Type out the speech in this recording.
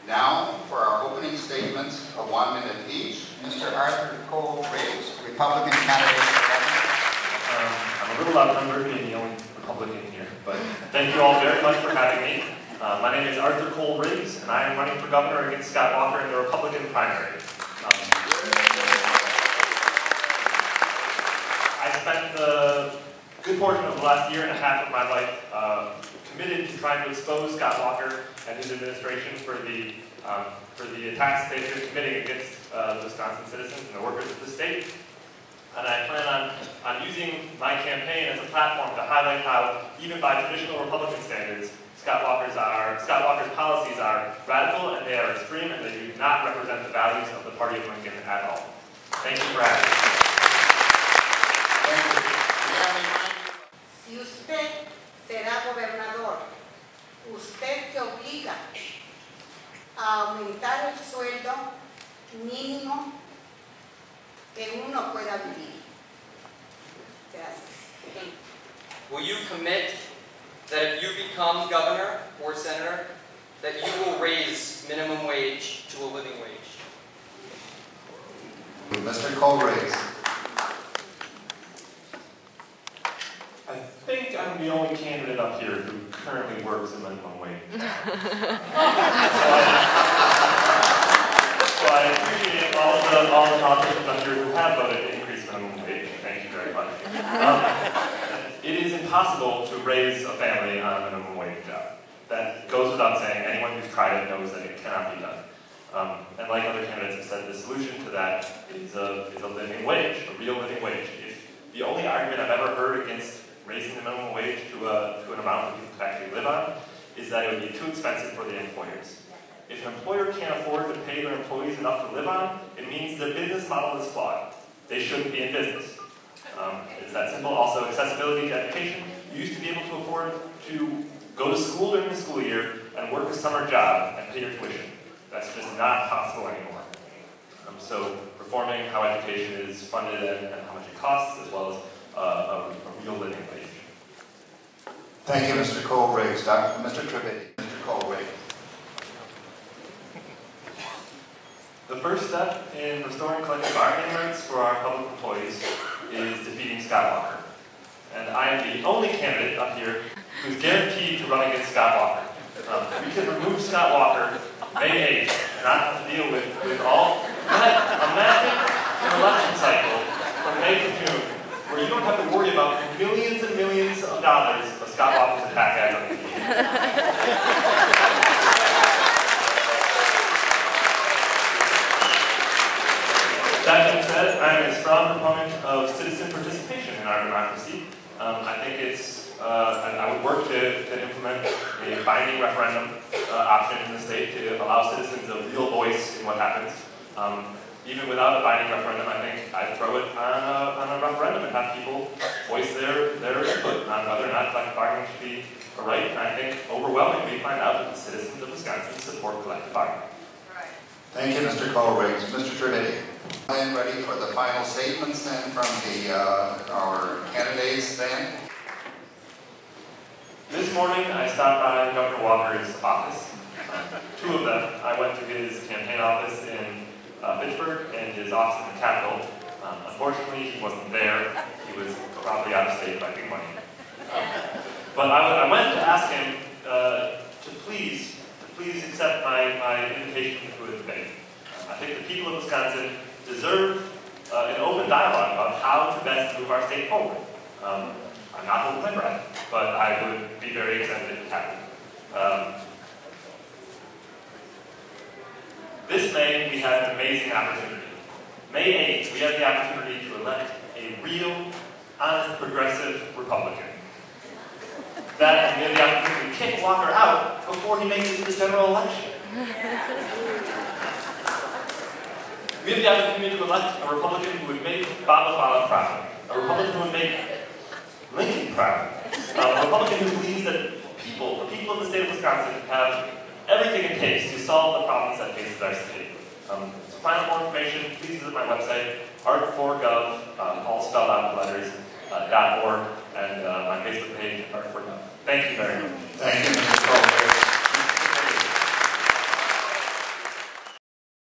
Now, for our opening statements of 1 minute each, Mr. Arthur Kohl-Riggs, Republican candidate for governor. I'm a little outnumbered being the only Republican here, but thank you all very much for having me. My name is Arthur Kohl-Riggs, and I am running for governor against Scott Walker in the Republican primary. I spent the good portion of the last year and a half of my life committed to trying to expose Scott Walker and his administration for the attacks they've been committing against the Wisconsin citizens and the workers of the state. And I plan on using my campaign as a platform to highlight how, even by traditional Republican standards, Scott Walker's policies are radical and they are extreme and they do not represent the values of the party of Lincoln at all. Thank you for having me. Si usted será gobernador, usted se obliga a aumentar el sueldo mínimo que uno pueda vivir. Gracias. Will you commit that if you become governor or senator, that you will raise minimum wage to a living wage? Mr. Kohl-Riggs. I think I'm the only candidate up here who currently works a minimum wage. So I appreciate all the politicians up here who have voted to increase minimum wage. Thank you very much. It is impossible to raise a family on a minimum wage job. That goes without saying. Anyone who's tried it knows that it cannot be done. And like other candidates have said, the solution to that is a living wage, a real living wage. The only argument I've ever heard against raising the minimum wage to an amount that people can actually live on is that it would be too expensive for the employers. If an employer can't afford to pay their employees enough to live on, it means their business model is flawed. They shouldn't be in business. It's that simple. Also, accessibility to education. You used to be able to afford to go to school during the school year and work a summer job and pay your tuition. That's just not possible anymore. So reforming how education is funded and how much it costs, as well as a real living wage. Thank you, Mr. Kohl-Riggs. Mr. Trivedi. Mr. Kohl-Riggs. The first step in restoring collective bargaining rights for our public employees is defeating Scott Walker. And I am the only candidate up here who's guaranteed to run against Scott Walker. We can remove Scott Walker May 8th and not have to deal with all. Imagine an election cycle from May to June where you don't have to worry about millions and millions of dollars of Scott Walker's attack ads on the TV. That being said, I am a strong proponent of citizen participation in our democracy. I think I would work to implement a binding referendum option in the state to allow citizens a real voice in what happens. Even without a binding referendum, I think I'd throw it on a referendum and have people voice their input on whether or not collective bargaining should be a right. And I think overwhelmingly we find out that the citizens of Wisconsin support collective bargaining. Thank you, Mr. Kohl-Riggs. Mr. Trivedi. And ready for the final statements then from our candidates then. This morning I stopped by Governor Walker's office. Two of them. I went to his campaign office in Pittsburgh and his office in the Capitol. Unfortunately, he wasn't there. He was probably out of state collecting money. But I went to ask him to please accept my invitation to a debate. I think the people of Wisconsin deserve an open dialogue about how to best move our state forward. I'm not holding my breath, but I would be very excited if it happened. This May, we have an amazing opportunity. May 8th, we have the opportunity to elect a real, honest, progressive Republican. That, and we have the opportunity to kick Walker out before he makes it to the general election. We have the opportunity to elect a Republican who would make Bob proud. A Republican who would make Lincoln proud. A Republican who believes that the people of the state of Wisconsin have everything it takes to solve the problems that faces our state. To find out more information, please visit my website, art4gov, all spelled out in letters, .org, and my Facebook page, art4gov. Thank you very much. Thank you, Mr. Kohl-Riggs.